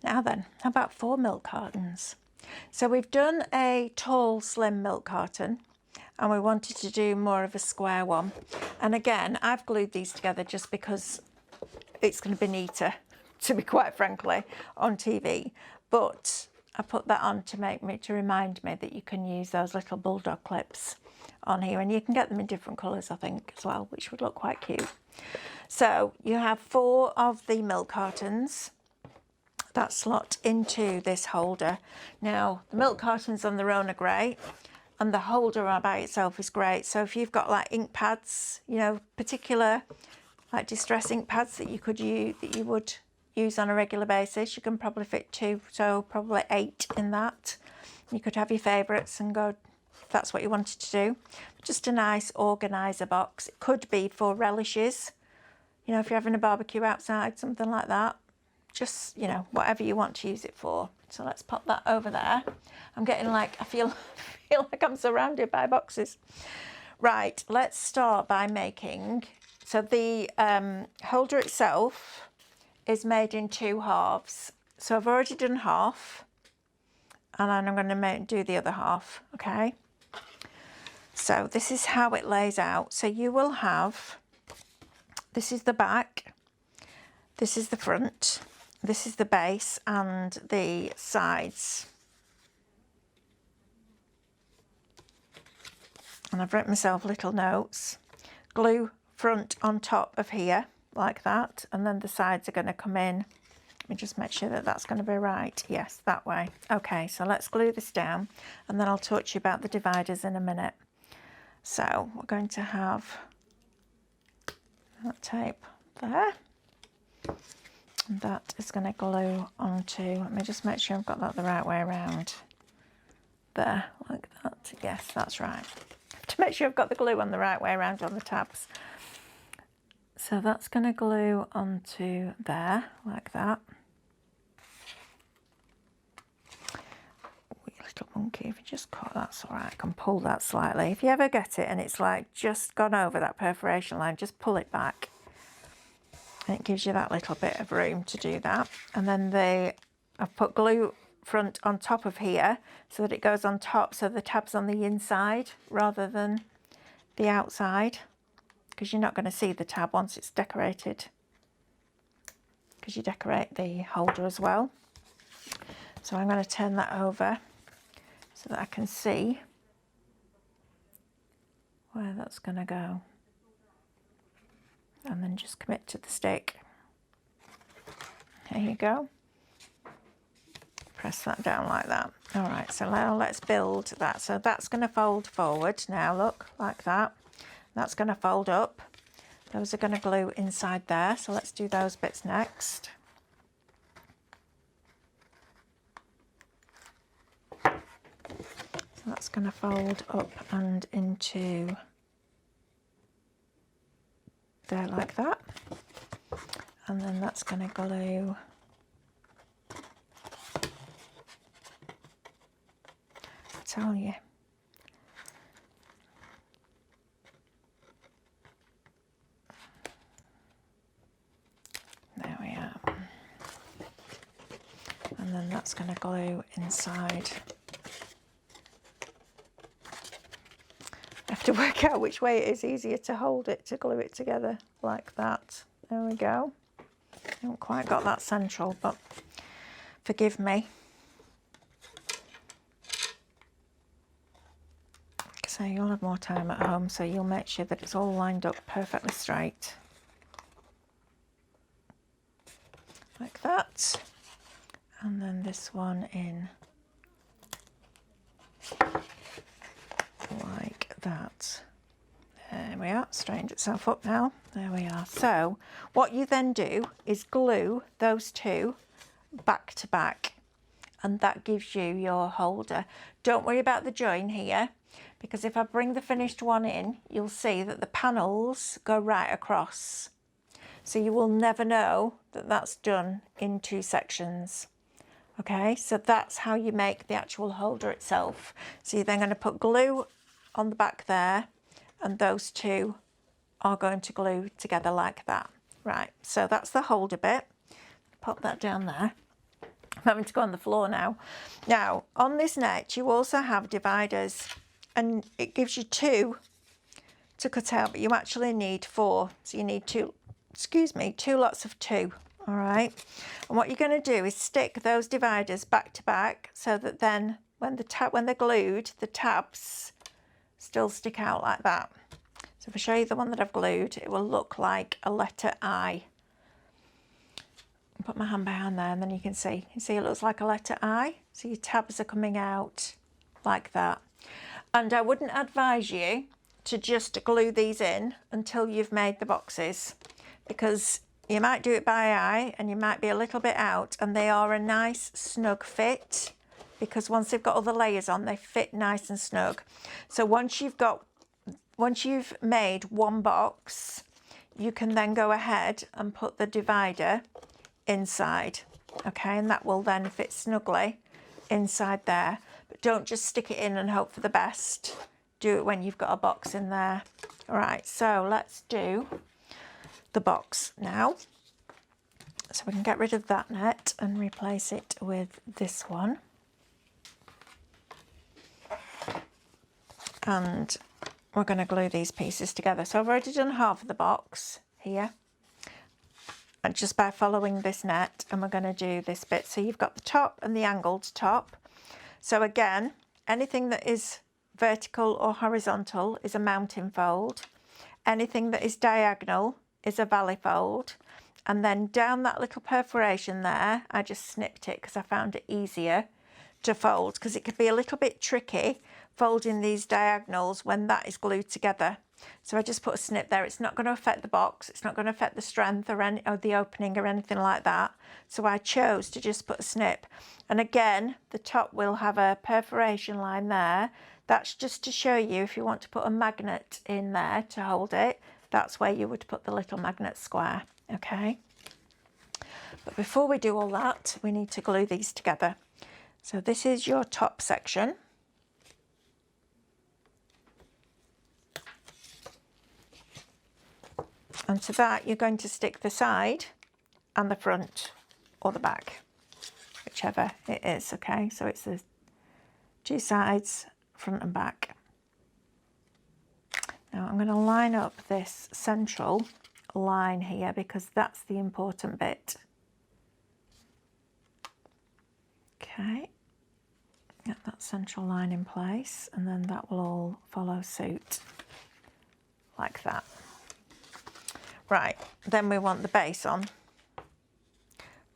Now then, how about 4 milk cartons? So we've done a tall, slim milk carton, and we wanted to do more of a square one. And again, I've glued these together just because it's going to be neater, to be quite frankly, on TV. But I put that on to remind me that you can use those little bulldog clips on here, and you can get them in different colours, I think, as well, which would look quite cute. So you have 4 of the milk cartons that slot into this holder. Now, the milk cartons on their own are great, and the holder by itself is great. So if you've got like ink pads, you know, particular like distress ink pads that you would use on a regular basis, you can probably fit 2, so probably 8 in that. You could have your favourites and go, if that's what you wanted to do. Just a nice organiser box. It could be for relishes, you know, if you're having a barbecue outside, something like that. Just, you know, whatever you want to use it for. So let's pop that over there. I'm getting like, I feel like I'm surrounded by boxes. Right, let's start by making, so the holder itself is made in 2 halves. So I've already done half, and then I'm going to do the other half, okay? So this is how it lays out. So you will have, this is the back, this is the front, this is the base and the sides. And I've written myself little notes. Glue front on top of here, like that, and then the sides are going to come in. Let me just make sure that that's going to be right. Yes, that way. Okay, so let's glue this down, and then I'll talk to you about the dividers in a minute. So we're going to have that tape there. And that is going to glue onto, let me just make sure I've got that the right way around. There, like that. Yes, that's right. To make sure I've got the glue on the right way around on the tabs. So that's going to glue onto there, like that. Wee little monkey, if you just cut, that's all right. I can pull that slightly. If you ever get it and it's like just gone over that perforation line, just pull it back. And it gives you that little bit of room to do that. And then I've put glue front on top of here so that it goes on top, so the tab's on the inside rather than the outside, because you're not going to see the tab once it's decorated, because you decorate the holder as well. So I'm going to turn that over so that I can see where that's going to go, and then just commit to the stick. There you go. Press that down like that. All right, so now let's build that. So that's going to fold forward now, look, like that. That's going to fold up. Those are going to glue inside there. So let's do those bits next. So that's going to fold up and into there like that. And then that's going to glue tell you. There we are. And then that's going to glue inside. I have to work out which way it is easier to hold it, to glue it together like that. There we go. I haven't quite got that central, but forgive me. So you'll have more time at home, so you'll make sure that it's all lined up perfectly straight. Like that. And then this one in like that. There we are, straightened itself up now. There we are. So what you then do is glue those 2 back to back, and that gives you your holder. Don't worry about the join here, because if I bring the finished one in, you'll see that the panels go right across. So you will never know that that's done in 2 sections. Okay, so that's how you make the actual holder itself. So you're then going to put glue on the back there, and those 2 are going to glue together like that. Right, so that's the holder bit. Pop that down there. having to go on the floor now. Now, on this net, you also have dividers, and it gives you 2 to cut out, but you actually need 4. So you need 2 lots of 2. All right. And what you're going to do is stick those dividers back to back so that then when they're glued, the tabs still stick out like that. So if I show you the one that I've glued, it will look like a letter I. Put my hand behind there and then you can see. You see it looks like a letter I. So your tabs are coming out like that. And I wouldn't advise you to just glue these in until you've made the boxes, because you might do it by eye and you might be a little bit out, and they are a nice snug fit because once they've got all the layers on, they fit nice and snug. So once you've made one box, you can then go ahead and put the divider inside, okay, and that will then fit snugly inside there. But don't just stick it in and hope for the best. Do it when you've got a box in there. All right, so let's do the box now. So we can get rid of that net and replace it with this one. And we're going to glue these pieces together. So I've already done half of the box here, and just by following this net, and we're going to do this bit. So you've got the top and the angled top. So again, anything that is vertical or horizontal is a mounting fold. Anything that is diagonal is a valley fold. And then down that little perforation there, I just snipped it because I found it easier to fold, because it could be a little bit tricky folding these diagonals when that is glued together. So I just put a snip there. It's not going to affect the box. It's not going to affect the strength or the opening or anything like that. So I chose to just put a snip. And again, the top will have a perforation line there. That's just to show you if you want to put a magnet in there to hold it, that's where you would put the little magnet square, okay? But before we do all that, we need to glue these together. So this is your top section. And to that, you're going to stick the side and the front or the back, whichever it is, okay? So it's the 2 sides, front and back. Now I'm going to line up this central line here because that's the important bit. Okay, get that central line in place, and then that will all follow suit like that. Right, then we want the base on,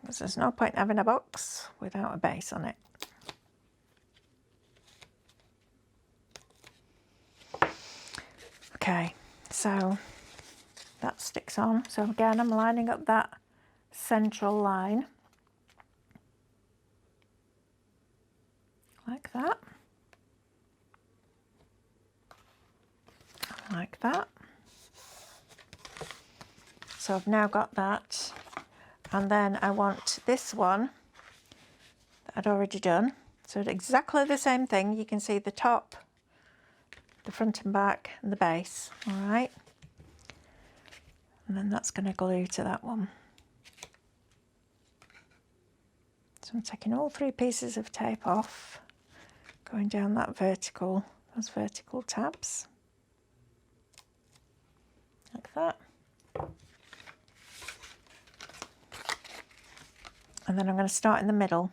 because there's no point having a box without a base on it. Okay, so that sticks on. So again, I'm lining up that central line like that, like that. So I've now got that, and then I want this one that I'd already done. So exactly the same thing. You can see the top, the front and back, and the base, all right? And then that's going to glue to that one. So I'm taking all 3 pieces of tape off, going down that those vertical tabs, like that. And then I'm going to start in the middle,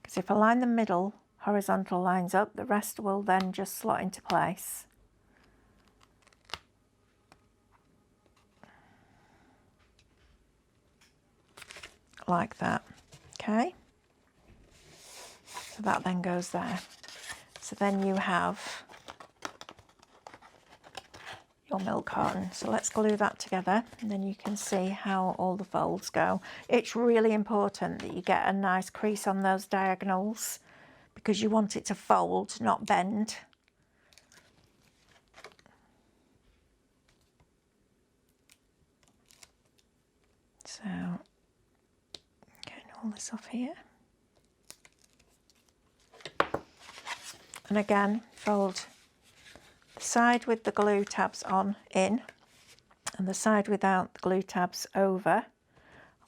because if I line the middle horizontal lines up, the rest will then just slot into place. Like that, okay? So that then goes there. So then you have your milk carton. So let's glue that together, and then you can see how all the folds go. It's really important that you get a nice crease on those diagonals, because you want it to fold, not bend. So, getting all this off here. And again, fold the side with the glue tabs on in, and the side without the glue tabs over.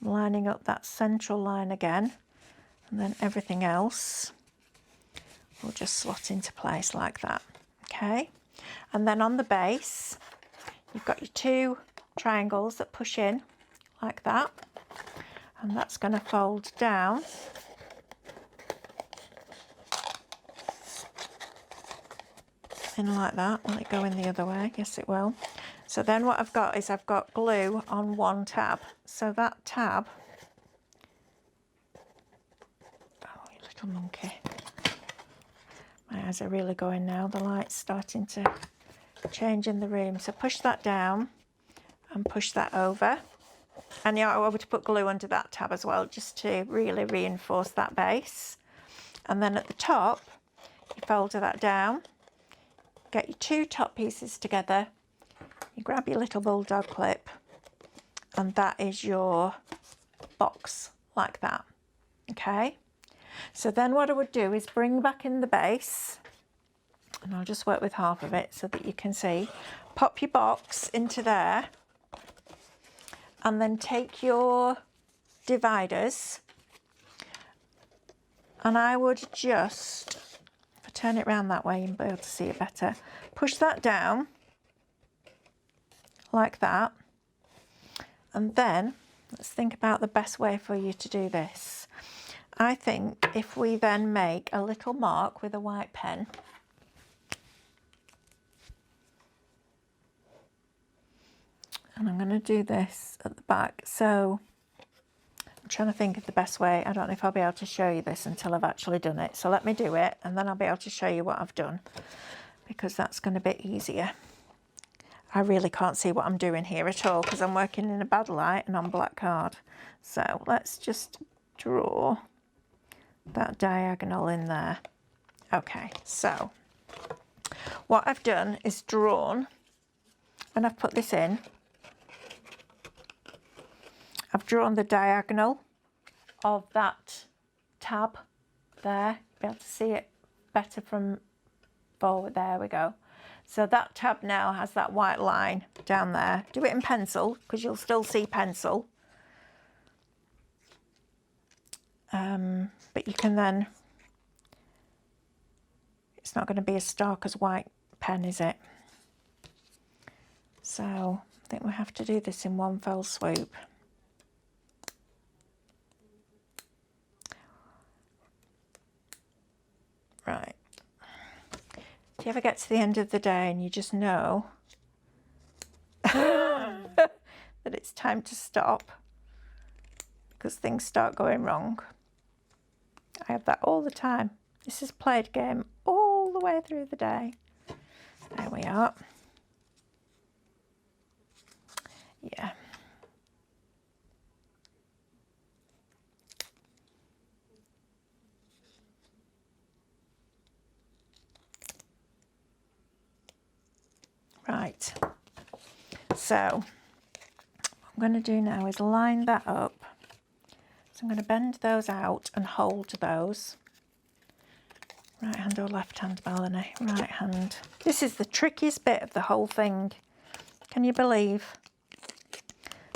I'm lining up that central line again, and then everything else will just slot into place like that. Okay, and then on the base you've got your 2 triangles that push in like that, and that's going to fold down in like that. Will it go in the other way? Yes, it will. So then what I've got is I've got glue on one tab. So that tab, oh, you little monkey. My eyes are really going now. The light's starting to change in the room. So push that down and push that over. And you're able to put glue under that tab as well, just to really reinforce that base. And then at the top, you fold that down, get your 2 top pieces together, you grab your little bulldog clip, and that is your box like that. Okay, so then what I would do is bring back in the base, and I'll just work with half of it so that you can see. Pop your box into there, and then take your dividers, and I would just, if I turn it around that way you'll be able to see it better, push that down like that. And then let's think about the best way for you to do this. I think if we then make a little mark with a white pen, and I'm going to do this at the back. So I'm trying to think of the best way. I don't know if I'll be able to show you this until I've actually done it. So let me do it, and then I'll be able to show you what I've done, because that's going to be easier. I really can't see what I'm doing here at all because I'm working in a bad light and on black card. So let's just draw that diagonal in there. Okay, so what I've done is drawn, and I've put this in, I've drawn the diagonal of that tab there. You'll be able to see it better from forward. There we go. So that tab now has that white line down there. Do it in pencil because you'll still see pencil. But you can then, it's not going to be as stark as white pen, is it? So I think we have to do this in one fell swoop. Right. Do you ever get to the end of the day and you just know that it's time to stop because things start going wrong? I have that all the time. This is played game all the way through the day. There we are. Yeah. Right, so what I'm going to do now is line that up. So I'm going to bend those out and hold those. Right hand or left hand, Melanie? Right hand. This is the trickiest bit of the whole thing. Can you believe?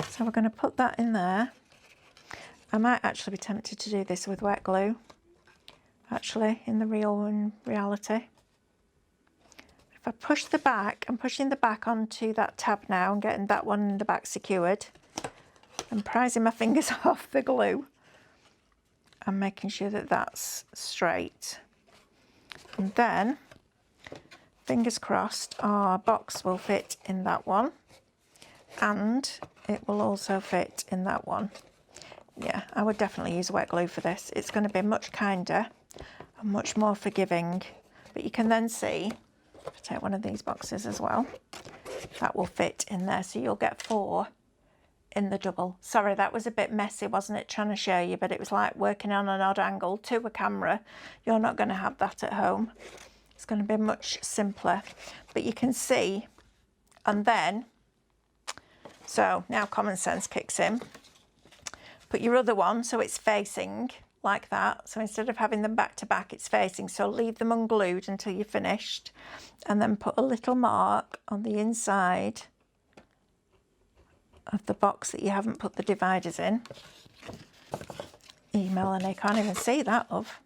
So we're going to put that in there. I might actually be tempted to do this with wet glue, actually, in reality. If I push the back, I'm pushing the back onto that tab now and getting that one in the back secured. I'm prizing my fingers off the glue and making sure that that's straight. And then, fingers crossed, our box will fit in that one and it will also fit in that one. Yeah, I would definitely use wet glue for this. It's going to be much kinder and much more forgiving. But you can then see, if I take one of these boxes as well, that will fit in there. So you'll get 4 in the double. Sorry, that was a bit messy, wasn't it, trying to show you, but it was like working on an odd angle to a camera. You're not going to have that at home. It's going to be much simpler. But you can see, and then, so now common sense kicks in. Put your other one so it's facing like that. So instead of having them back to back, it's facing. So leave them unglued until you're finished, and then put a little mark on the inside of the box that you haven't put the dividers in. Melanie, can't even see that, love.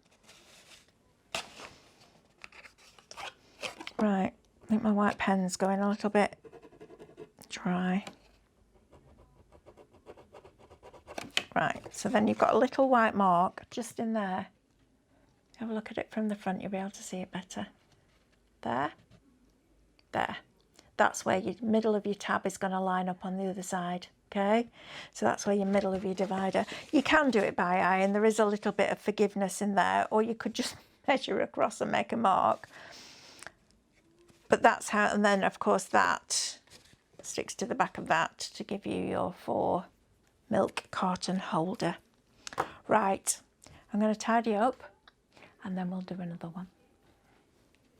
Right, I think my white pen's going a little bit dry. Right, so then you've got a little white mark just in there. Have a look at it from the front, you'll be able to see it better. There, there. That's where your middle of your tab is going to line up on the other side, okay? So that's where your middle of your divider. You can do it by eye, and there is a little bit of forgiveness in there, or you could just measure across and make a mark. But that's how, and then of course that sticks to the back of that to give you your 4 milk carton holder. Right, I'm going to tidy up and then we'll do another one.